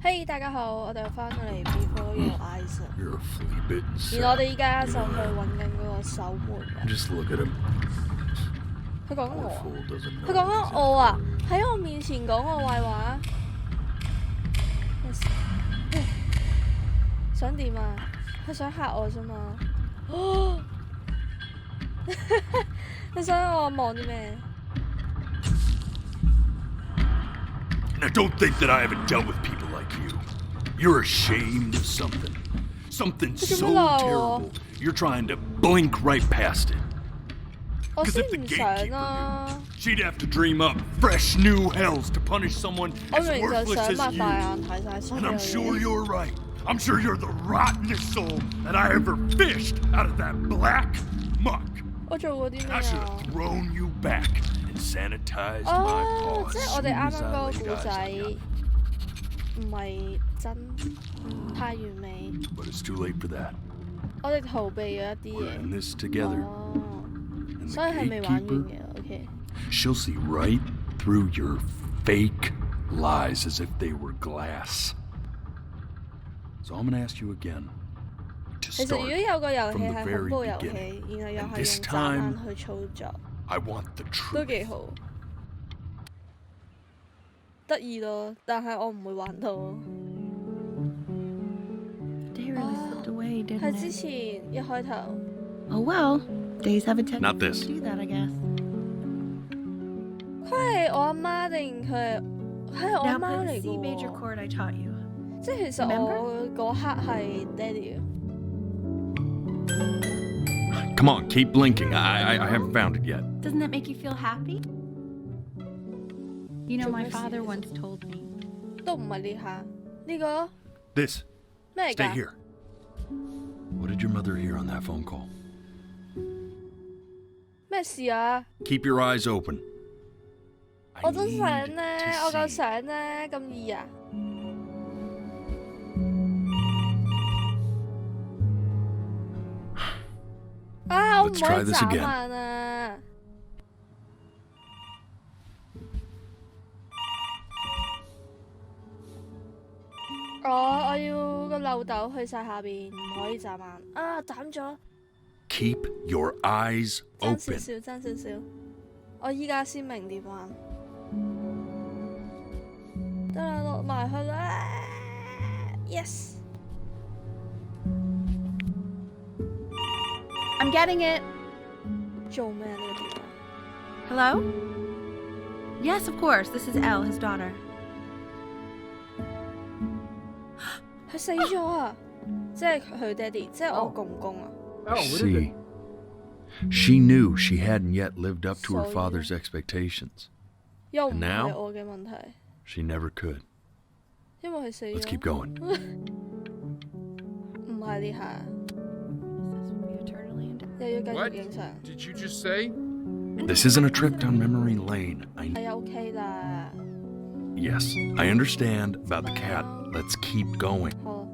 嘿，大家好，我哋又翻到嚟 Before Your Eyes 啦。 You're a flea-bitten 而 sack. 我哋依家就去揾緊嗰個守門人。 Just look at him. 佢講緊 Poor 我啊， fool doesn't 佢 know 講緊 he's 我啊，喺我面前講我壞話。想點啊？佢想嚇我啫嘛。你想我望啲咩？ Now don't think that I haven't dealt with people like you. You're ashamed of something. Something so terrible, you're trying to blink right past it. 我 Because 先 if the 唔想 gatekeeper 啊！ knew, she'd have to dream up fresh new hells to punish someone 我 as 明明就 worthless 想擘 as 大 you. 眼睇晒所 And 有 I'm sure 嘢。 you're right. I'm sure you're the rottenest soul that I ever fished out of that black muck. 我做過啲咩 I should 啊 have？ thrown you back and sanitized my 哦， paws 即係 as 我哋 soon 啱 as 啱 I 嗰個 laid 故 eyes 仔 on you. 唔係真，太完美， But it's too late for that. 我哋逃避咗一啲 We're in 嘢。 this together. 哦， And 所以 the 係未玩完 gatekeeper, 嘅，OK。 she'll see right through your fake lies as if they were glass. So I'm gonna ask you again to 其實如 start. 果有個遊戲 from the 係恐 very 怖遊戲， beginning. 然後又 And 係 this 用眨眼 time, 去操作， I want the 都 truth. 幾好，得意咯。但係我唔會玩到。 Day really slipped away, 係 didn't 之 it? 前一開頭， Oh well, days have a tendency Not this. to do that, I guess. 佢係我阿媽定佢係我阿 Now 媽 play 嚟 the C major 嘅喎？ chord I taught you. 即係其實我嗰刻係爹哋嘅。 Come on, keep blinking. I haven't found it yet. Doesn't that make you feel happy? You know, my father once told me. 都唔係呢下，呢個 This. 咩嚟 Stay 㗎？ here. What did your mother hear on that phone call? 咩事啊？ Keep your eyes open. I 我都 need 想咧， to 我夠 see. 想咧，咁易啊？啊！我唔 Let's 可 try 以 this 眨 again. 眼啊！我要個漏斗去晒下邊，唔可以眨眼啊！斬咗， Keep your eyes 爭少 open. 少，爭少少。我依家先明點玩。得啦，落埋去啦！Yes。 I'm getting it. 做咩呢個電話？ Hello? Yes, of course. This is Elle, his daughter. 佢死咗啊！即係佢爹哋，即係我公公啊！ See, she knew she hadn't yet lived up to her So, father's expectations. 又唔 And now？係我嘅問題， She never could. 因為佢死 Let's keep 咗。 going. 唔係呢下， This will be eternally indebted. 又要繼續 What 影相。 did you just say? This isn't a trip down memory lane.係 OK 啦， Yes, I understand about the cat. Let's keep going. 好。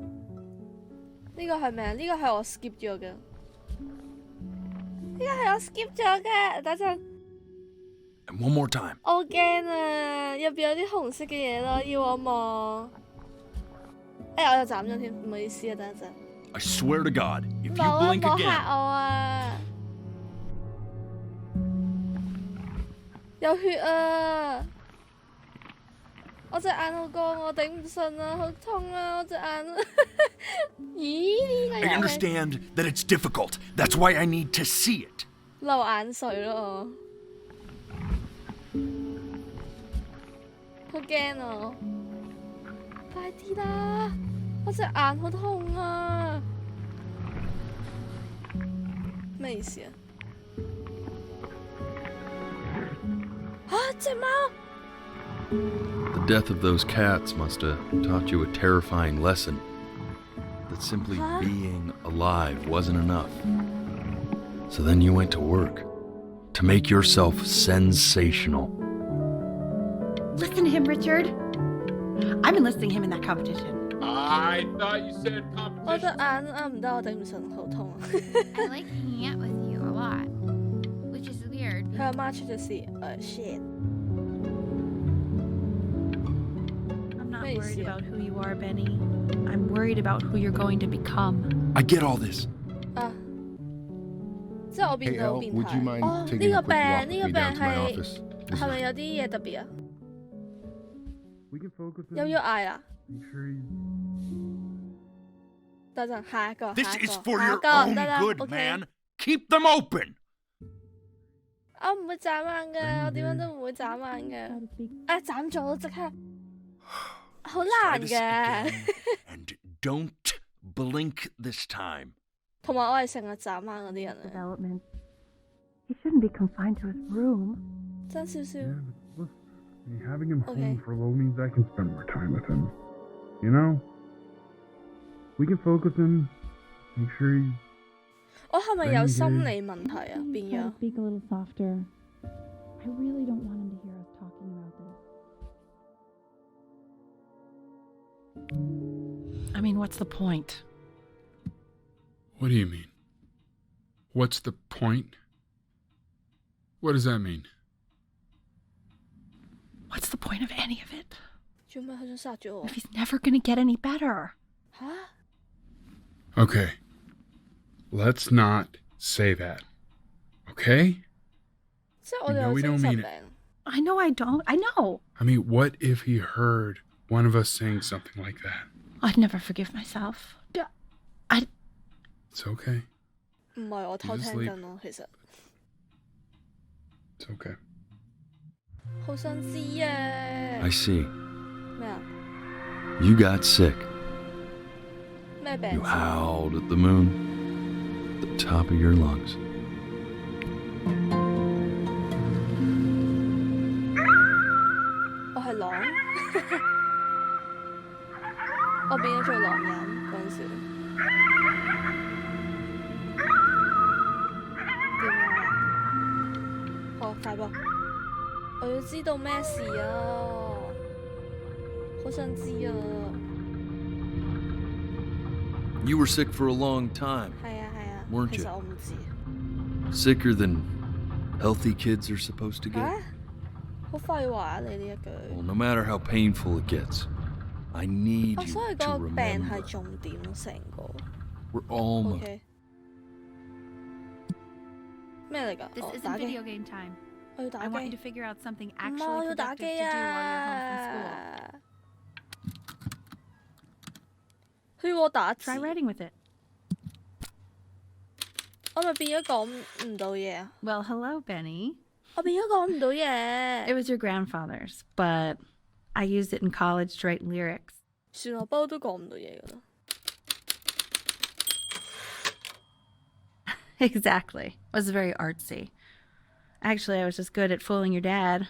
呢個係咩啊？呢個係我 skip 咗嘅。呢個係我 skip 咗嘅。等陣， And one more time. 我好驚啊！入邊有啲紅色嘅嘢咯，要我望。我又斬咗添，唔好意思啊，等一陣。 I swear to God, if 冇 you 啊， blink 冇嚇 again, 我啊！有血啊！我隻眼好乾，我頂唔順啊，好痛啊！我隻眼。咦？呢個 I 遊戲 understand that it's difficult. That's why I need to see it. 流眼水咯，我好驚啊！快啲啦！我隻眼好痛啊！咩意思啊？啊！隻貓！ The death of those cats must have taught you a terrifying lesson. That simply Huh? being alive wasn't enough. So then you went to work to make yourself sensational. Listen to him, Richard. I'm enlisting him in that competition. I thought you said 我隻 competition. 眼啊唔得，我頂唔順，好痛啊！ I like hanging out with you a lot, which is weird. 佢阿媽出咗事，shit！ I'm not 咩意 worried about who you are, Benny. I'm worried about who you're going to become. I get all this. 啊，即係我變 Hey 到 Al, 變 would you 態。 mind 哦， taking 呢 a 個 quick walk 病， with 呢個 me 病 down to my 係 office? 係咪有啲嘢特別啊？ We can focus 又要嗌啦！ Make sure you... 等陣，下一個， This 下一 is 個， for 下一 your 個， own 得啦 good, ，OK。 man. Keep them open. 我唔會眨眼嘅，我點樣都唔會眨眼嘅。啊，眨咗即刻，好 Try 難 this 嘅。 again, and don't blink this time. 同埋我係成日眨眼嗰啲人啊， Development. He shouldn't be confined to his room. 爭少少。 Yeah, but listen, having him Okay. home for a little means I can spend more time with him. You know? We can focus and make sure he's... 我係咪有心理問題啊？變 Try 咗 to。speak a little softer. I really don't want him to hear us talking about this. I mean, what's the point? What do you mean? What's the point? What does that mean? What's the point of any of it? 做咩佢想殺咗我 If？he's never gonna get any better. 吓？ Okay. Let's not say that. Okay? 即係我哋 No, 有 we 精 don't 神 mean it. 病。 I know I don't. I know. I mean, what if he heard one of us saying something like that? I'd never forgive myself. It's okay. 唔係我偷聽緊咯，其實 It's okay. 好想知啊。 I see. 咩啊？ You got sick. 咩病 You howled at the moon, at the top of your lungs. 我係狼，我變咗做狼人嗰陣時。點啊？哦，快噃！我要知道咩事啊！好想知啊！ You were sick for a long time. 係啊係啊， Weren't 其 you? 實我唔知。 Sicker than healthy kids are supposed to get. 啊？好廢話啊！你呢一句。 Well, no matter how painful it gets, I need 哦， you 所以 to 嗰個病係 remember. 重點咯，成個。 We're almost. OK。咩嚟㗎？ This 哦， isn't 打機。 video game time. 我要打 I want you 機 to。figure out something 唔係，我 actually 要打 productive to 機 do while you're home from school. 啊！佢要我打字， Try writing with it. 我咪變咗講唔到嘢啊！ Well, hello, Benny. 我變咗講唔到嘢 It。was your grandfather's, but I used it in college to write lyrics. 算啦，不過都講唔到嘢噶啦。 Exactly. It was very artsy. Actually, I was just good at fooling your dad.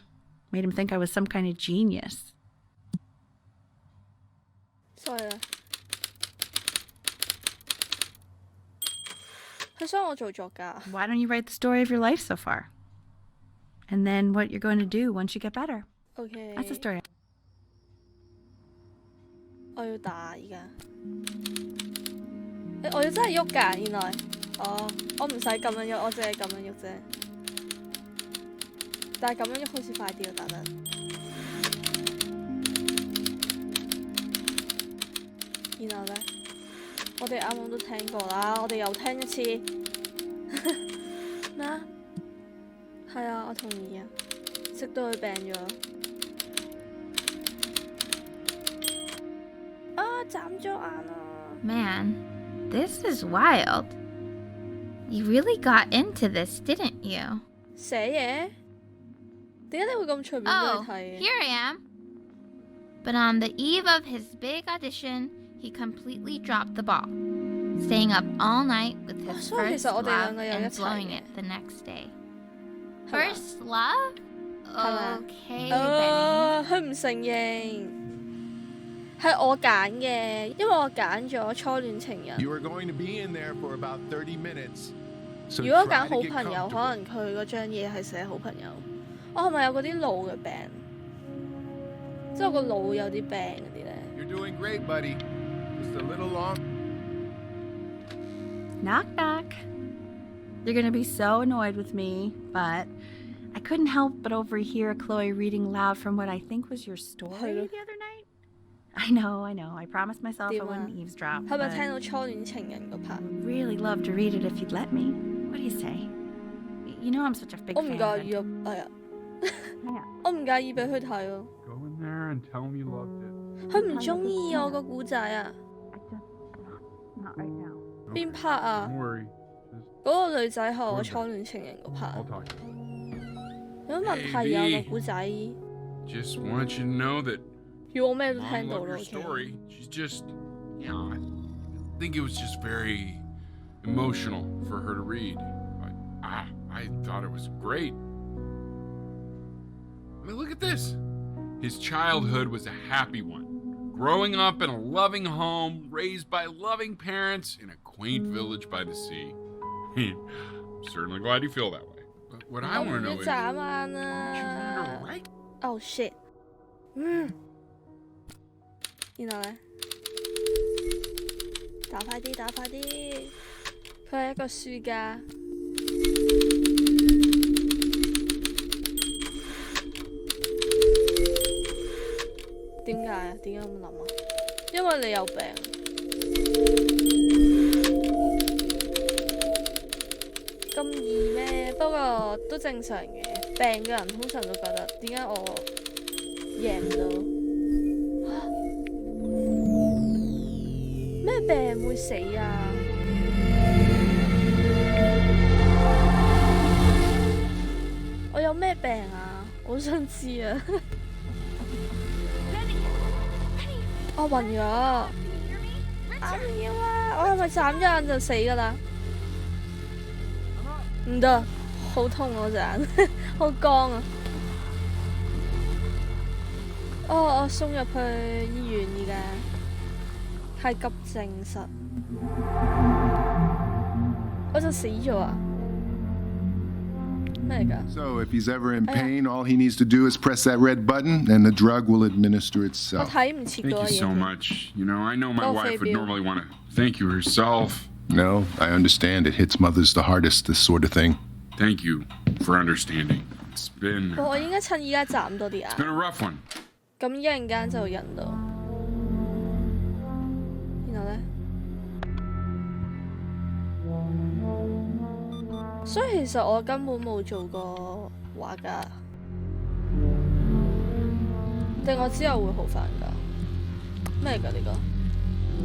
Made him think I was some kind of genius. sorry 啦。佢想我做作家， Why don't you write the story of your life so far? And then what you're going to do once you get better. OK。 That's the story. 我要打而家。我要真係喐㗎，原來。哦，我唔使咁樣喐，我淨係咁樣喐啫。但係咁樣喐好似快啲啊，打得。然後咧，我哋啱啱都聽過啦，我哋又聽一次。咩啊？係啊，我同意啊。直到佢病咗。啊！眨咗眼啊！ Man, this is wild. You really got into this, didn't you? 寫嘢？點解你會咁隨便俾 Oh, 你睇嘅？ here I am. But on the eve of his big audition, he completely dropped the ball, staying up all night with his 所以其 first 實我哋兩 love 個有一 and 齊 blowing 嘅 it the next day. 係嘛 First love? 係嘛 Okay, Benny. 佢唔承認，係我揀嘅，因為我揀咗初戀情人。 You are going to be in there for about 30 minutes. So 如果 try 揀 to 好 get 朋友， comfortable. 可能佢嗰張嘢係寫好朋友。我係咪有嗰啲腦嘅病？即係我個腦有啲病嗰啲咧。 You're doing great, buddy. Just a little long. Knock, knock. You're going to be so annoyed with me, but I couldn't help but overhear Chloe reading loud from what I think was your story Hello. the other night. I I know. I promised myself I 點啊 wouldn't eavesdrop. 係咪 but 聽到初戀情人嗰 part？ I'd really love to read it if you'd let me. What do you say? You know I'm such a big 我唔 fan 介 of 意啊， it. 係啊，係啊我唔介意俾佢睇咯。 Go in there and tell him you loved it. 佢唔中意我個故仔啊， I just not right now. 邊 part 啊？ Don't worry. 嗰個女仔係我初戀情人嗰 I'll part， talk to you. 有乜問題啊？ Hey, 個故仔 Just want you to know that 要我咩都 Mom 聽到 loved 咯 your ，OK？ story. She's just, I think it was just very emotional for her to read. I thought it was great. I mean, look at this. His childhood was a happy one. Growing up in a loving home, raised by loving parents in a quaint village by the sea. I'm certainly glad you feel that way. But what I 我 want 唔 to 要 know is, 眨眼 did you read 啊 her right? ！Oh shit！然後咧，打快啲，打快啲！佢係一個書家。點解啊？點解咁諗啊？因為你有病。咁易咩？不過都正常嘅。病嘅人通常都覺得點解我贏唔到？咩病會死啊？我有咩病啊？我想知啊！我暈咗，我唔要啊！我係咪眨咗眼就死㗎啦？唔得，好痛我隻眼，好乾啊！我送入去醫院而家，係急症室，我就死咗啊！咩嚟㗎？ So, if he's ever in pain, all he needs to do is press that red button, and the drug will administer 我 itself. 睇唔切 Thank 嗰 you 個 so 嘢。 much. You know, I know my Go, wife would Fabio. normally want to thank you herself. No, I understand. It hits mothers the hardest, this sort of thing. Thank you for understanding. It's been 我應該趁依家眨多啲眼， been a rough one. 咁一陣間就忍到。然後咧，所以其實我根本冇做過畫家，定我之後會好返㗎？咩嚟㗎呢個？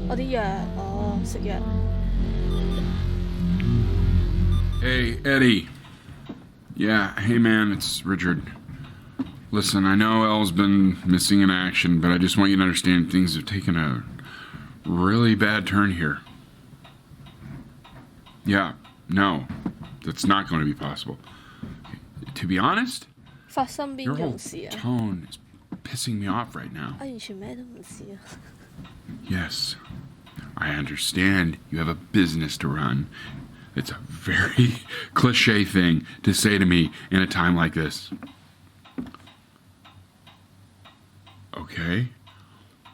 我啲藥，食藥。 Hey, Eddie. Yeah, hey man, it's Richard. Listen, I know Elle's been missing in action, but I just want you to understand things have taken a really bad turn here. Yeah, no, that's not going to be possible. To be honest, 發生邊 your 種 whole 事啊？ tone is pissing me off right now. 我完全咩都唔知啊！ Yes, I understand you have a business to run. It's a very cliche thing to say to me in a time like this. Okay.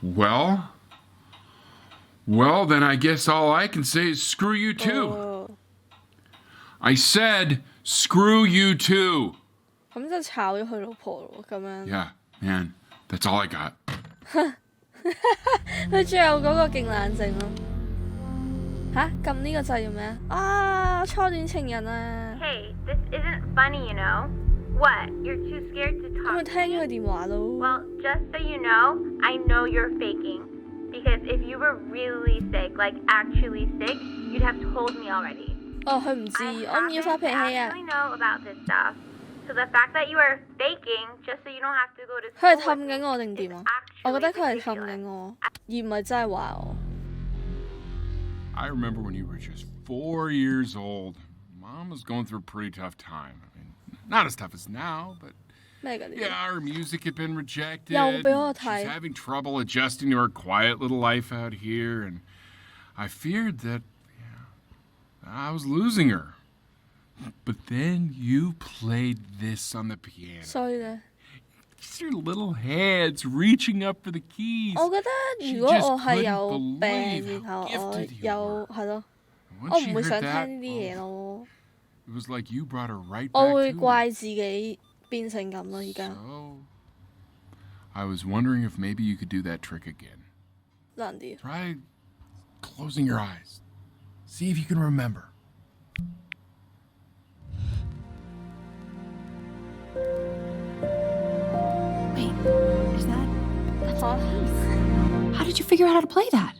Well, then I guess all I can say is screw you too. 哦， I said screw you too. 咁就炒咗佢老婆咯，咁樣。 Yeah, man, that's all I got. 佢最後嗰個勁冷靜咯。吓，撳呢個掣做咩啊？啊，初戀情人啊！ Hey, this isn't funny, you know? What? You're too scared to 咁 talk 咪 to 聽 me? 咗佢電話咯。 Well, just so you know, I know you're faking. Because if you were really sick, like actually sick, you'd have told me already. 哦，佢唔知， I 我唔要發 happen 脾 to 氣啊！ actually know about this stuff. So the fact that you are faking just so you don't have to go to 佢係 school 氹 with 緊 me 我定 is 點啊？我覺 actually 得佢係氹 ridiculous. 緊我，而唔係真係話我。 I remember when you were just 4 years old. Mom was going through a pretty tough time. I mean, not as tough as now, but 咩㗎呢 yeah, her music had been rejected. 又俾我 She's 睇。 having trouble adjusting to her quiet little life out here, and I feared that I was losing her. But then you played this on the piano. 所以咧， Just your little hands reaching up for the keys. 我覺得如果我係有病，然後我有係咯， Once 我 she 唔會 heard 想 that, 聽呢啲嘢咯。 it was like you brought her right 我 back 會 to me. 怪自己變成咁咯，而家。 So, I was wondering if maybe you could do that trick again. 難啲。 Try closing your eyes. See if you can remember. Wait, is that's a piece? How did you figure out how to play that?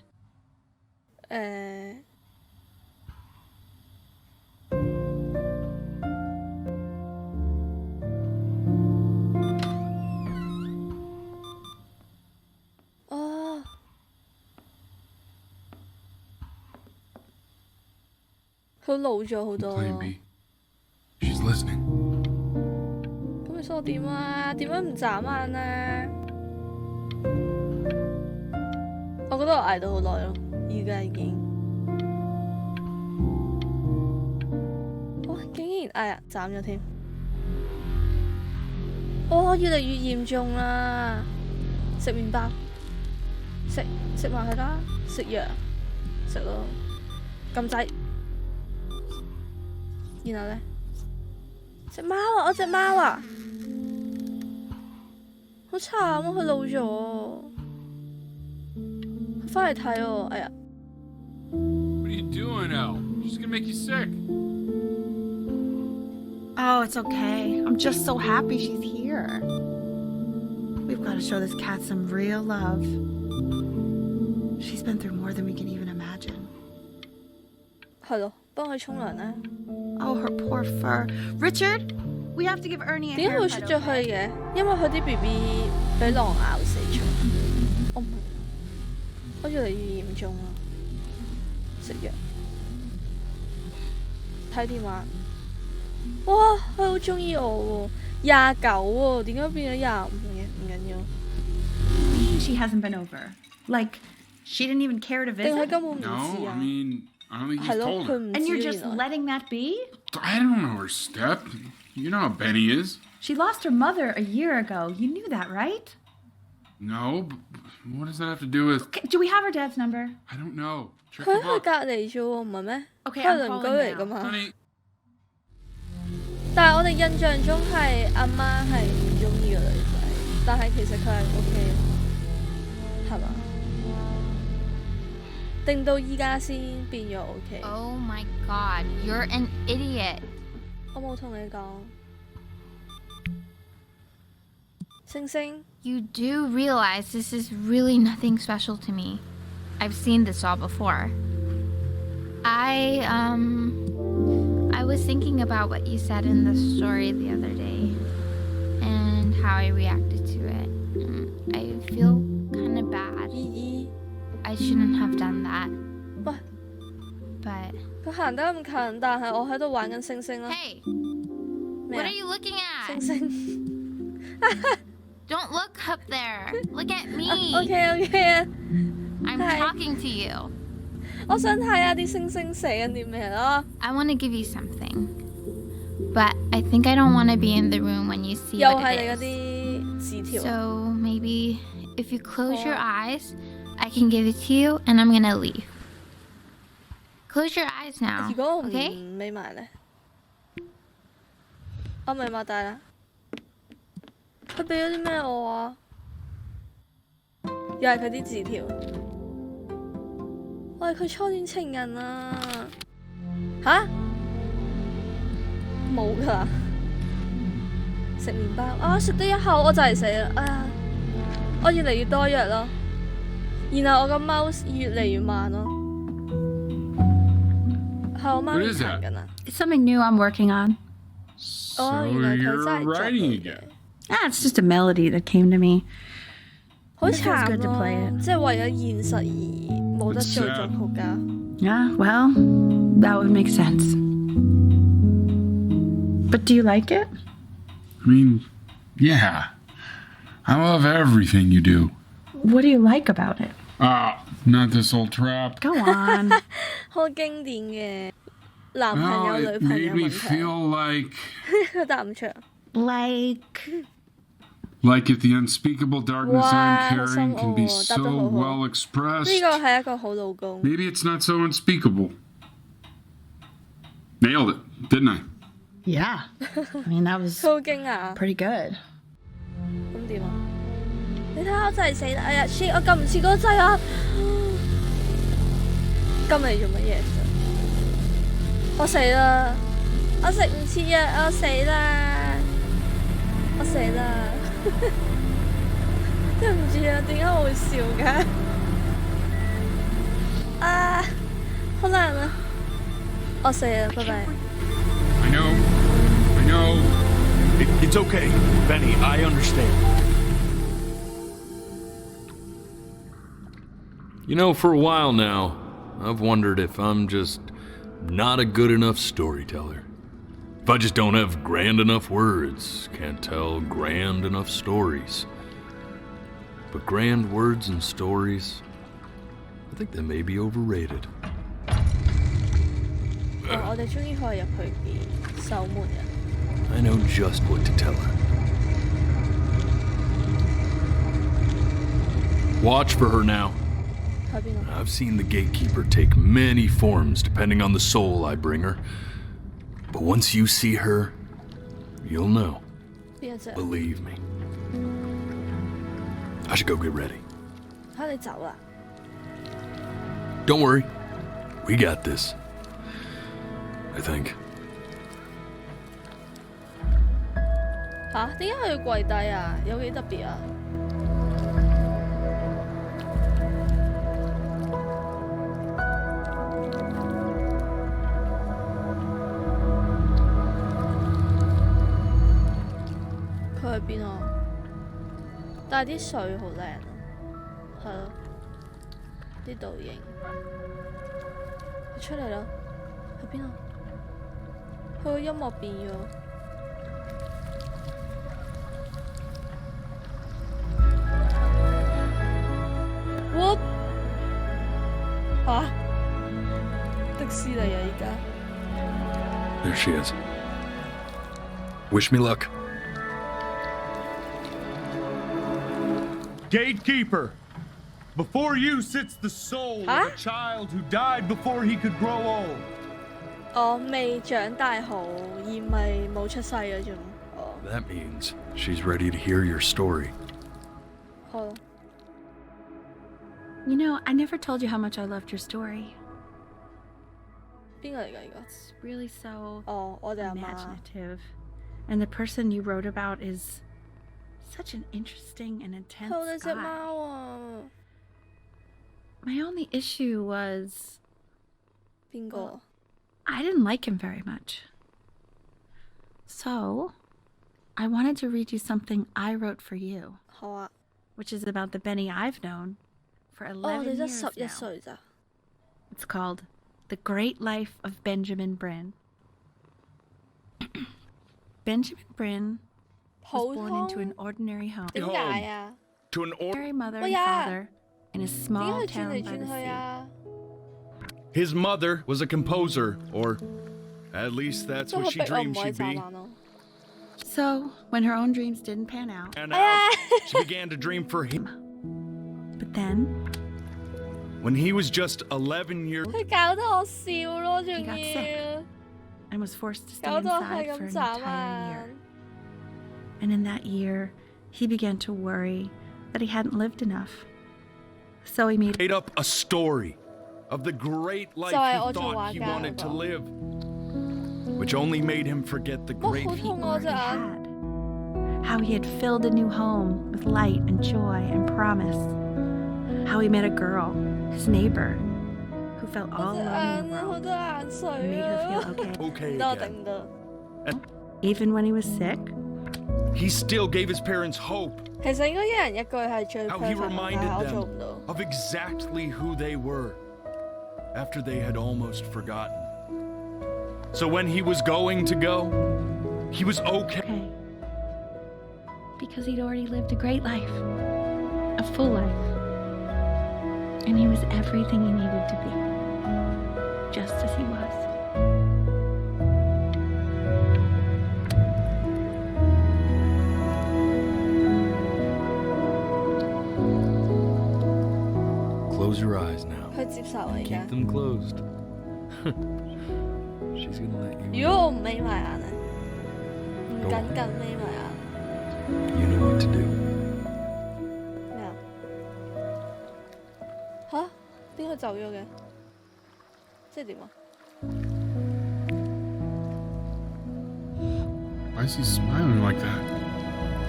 哦，佢老咗好多。 Playing me. She's listening. 咁你想我點啊？點樣唔眨眼啊？我覺得我捱到好耐咯，而家已經。哇！竟然哎呀，斬咗添。哇！越嚟越嚴重啦！食麵包，食埋佢啦，食藥，食咯，撳掣。然後咧，隻貓啊！我隻貓啊！好慘啊！佢老咗。翻嚟睇喎，哎呀！ What are you doing, Elle? She's gonna make you sick. Oh, it's okay. I'm just so happy she's here. We've got to show this cat some real love. She's been through more than we can even imagine. 係咯，幫佢沖涼啦。 Oh, her poor fur. Richard, we have to give Ernie a 點解會 haircut. 出咗去 Okay? 嘅？因為佢啲 B B 俾狼咬死咗。我越嚟越嚴重啦！食藥，睇電話。哇！佢好中意我喎，29喎，點解變咗25嘅？唔緊要。 She hasn't been over. Like, she didn't even care to 定佢 visit? 根本唔 No, 知 I 啊？ mean, I don't think 係 he's 咯， told 佢 her. 唔 And 知 you're 原 just 來。 letting that be? I don't know her step. You know how Benny is. She lost her mother a year ago. You knew that, right? No, but what does that have to do with... Okay, do we have her dad's number? I don't know. Check 佢 the 喺佢 book. 隔離啫喎，唔係咩？ Okay, 佢係 I'm 鄰居 calling 嚟噶 now. 嘛？ Honey, 但係我哋印象中係阿媽係唔中意個女仔，但係其實佢係 OK，係嘛？定到依家先變咗 OK。 Oh my god, you're an idiot. 我冇同你講，星星。 You do realize this is really nothing special to me. I've seen this all before. I was thinking about what you said in the story the other day and how I reacted to it. I feel kind of bad. 姨姨， I shouldn't have done that. 喂， But 佢行得咁近，但係我喺度玩緊星星啦。 hey, 咩 what 啊 are you looking 星 at? 星。 Don't look up there. Look at me. OK 啊， I'm Hi. talking to you. 我想睇下啲星星寫緊啲咩咯。 I want to give you something. But I think I don't want to be in the room when you see 又 what 係你 it 嗰 is. 啲字條啊。 So maybe if you close your eyes, I can give it to you and I'm gonna leave. Close your eyes now, 如果我唔 okay? 眯埋咧，我咪擘大啦。佢俾咗啲咩我啊？又係佢啲字條。我係佢初戀情人啊！吓？冇㗎啦！食麵包啊！食得一口我就嚟死啦！哎呀！我越嚟越多藥咯，然後我個 mouse 越嚟越慢咯。係我媽 What 咪 is 彈 that? 緊啊！ It's something new I'm working on. Oh, So you know, 佢 you're 真係作到 writing 嘅 again. Ah, it's just a melody that came to me. 好 It feels 慘 good to 咯 play it.，即係為咗現實而冇得做作曲家。 Yeah, well, that would make sense. But do you like it? I mean, yeah. I love everything you do. What do you like about it? Not this old trap. Go on. 好經典嘅男朋 No, 友 it 女朋 made 友 me 問題。 feel like 佢答唔出。 Like, if the unspeakable darkness Wow, I'm carrying can be that's so a whole- well expressed. 呢個係一個好老公。 Maybe it's not so unspeakable. Nailed it, didn't I? yeah. I mean, that was 佢好驚訝， pretty good. 咁點啊？你睇下我就係死啦！哎呀 shit， 我撳唔切嗰個掣啊！撳嚟做乜嘢啫？我死啦！我食唔切藥，我死啦！我死啦！對唔住啊，點解我會笑㗎？啊，好難啊！我死啦，拜拜。I know. It's okay, Benny. I understand. You know, for a while now, I've wondered if I'm just not a good enough storyteller. If I just don't have grand enough words, can't tell grand enough stories. But grand words and stories, I think they may be overrated. 我哋終於可以入去嘅守門人。I know just what to tell her. Watch for her now. I've seen the gatekeeper take many forms depending on the soul I bring her. But once you see her, you'll know. Believe me. I should go get ready. 嚇你走啦！ Don't worry. We got this. I think. 嚇？點解佢要跪低啊？有幾特別啊？佢喺邊啊？但係啲水好靚啊，係咯，啲倒影。佢出嚟啦！喺邊啊？佢個音樂變咗。What？ 嚇？的士嚟啊！而家。There she is. Wish me luck. Gatekeeper, before you sits the soul of a child who died before he could grow old. 我未長大好，而唔係冇出世嗰種。That means she's ready to hear your story. 好。You know, I never told you how much I loved your story. 邊個嚟㗎？呢個 It's really so 我哋阿媽。 imaginative. And the person you wrote about is such an interesting and intense 我哋隻 guy. 貓啊！ My only issue was 邊個？ I didn't like him very much. So, I wanted to read you something I wrote for you. 好啊。 Which is about the Benny I've known for 11 我哋得 years 11 now. 歲咋。 It's called The Great Life of Benjamin Bryn. Benjamin Bryn was born into an ordinary home. 點解啊？ To an Ordinary mother and 喂呀 father in a small 點解佢轉 town 嚟 by 轉 the 去 sea. 啊？ His mother was a composer, or at least that's 即係 what 佢 she 逼我唔 dreamed 可以 she'd 眨 be. 眼咯。 So, when her own dreams didn't pan out, And now she began to dream for him. but then When he was just 11 years 佢搞到我笑咯，仲 got 要 sick. and was forced to stay 搞到我 inside 係 for 咁 an 眨 entire year. 眼。 And in that year, he began to worry that he hadn't lived enough. So he made up a story of the great life So I he also thought he walk out wanted to of them. live, which only made him forget the great hold he on, already Anne. had. How he had filled a new home with light and joy and promise. How he met a girl, his neighbor, who felt 我 all 隻 alone 眼 in the 啊，好 world 多眼 and 水 made her 啊 feel！ okay. Okay 唔得，我 again. 頂唔得。 Even when he was sick, He still gave his parents hope 其實應該一人一句係最 how he perfect 嘅，但 reminded 係我做 them 唔到。 of exactly who they were after they had almost forgotten. So when he was going to go, he was okay. okay. Because he'd already lived a great life, a full life. And he was everything he needed to be, just as he was. Close your eyes now. 佢接受我而家 Keep。them closed. She's gonna let you 如果我唔眯埋眼咧，唔 Go 緊 on. 緊眯埋眼， You know what to do. 點解走咗嘅？即係點啊？ Why is he smiling like that?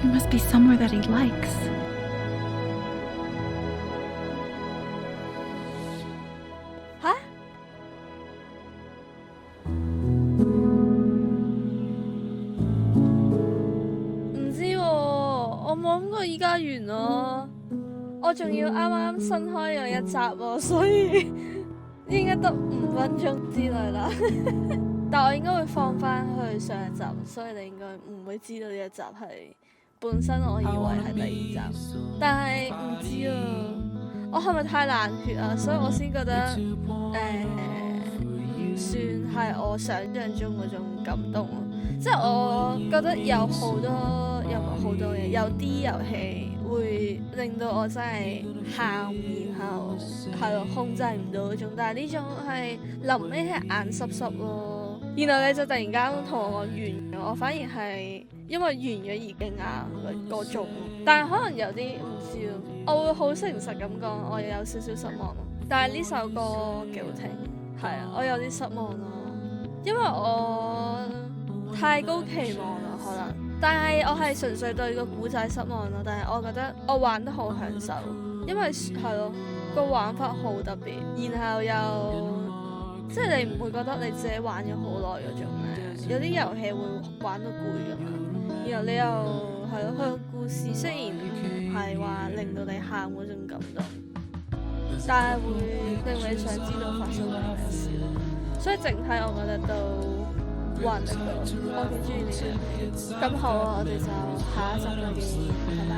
There must be somewhere that he likes. 吓？唔知喎，我冇諗過依家完咯。我仲要啱啱新開咗一集喎，所以應該得5分鐘之內啦。但我應該會放翻去上一集，所以你應該唔會知道呢一集係本身我以為係第2集，但係唔知啊，我係咪太冷血啊？所以我先覺得算係我想象中嗰種感動咯。即係我覺得有好多又唔係好多嘢，有啲遊戲會令到我真係喊，然後係咯控制唔到嗰種，但係呢種係臨尾係眼濕濕咯。然後你就突然間同我講完咗，我反而係因為完咗而驚訝嗰種，但係可能有啲唔知咯，我會好誠實咁講，我有少少失望咯。但係呢首歌幾好聽，係啊，我有啲失望咯，因為我太高期望啦可能，但係我係純粹對個古仔失望咯。但係我覺得我玩得好享受，因為係咯個玩法好特別，然後又。即係你唔會覺得你自己玩咗好耐嗰種咧，有啲遊戲會玩到攰㗎嘛，然後你又係咯，佢個故事雖然唔係話令到你喊嗰種感動，但係會令你想知道發生咗咩事咯。所以整體我覺得都玩得過，我幾中意呢樣嘢。咁好啊，我哋就下一集再見，拜拜。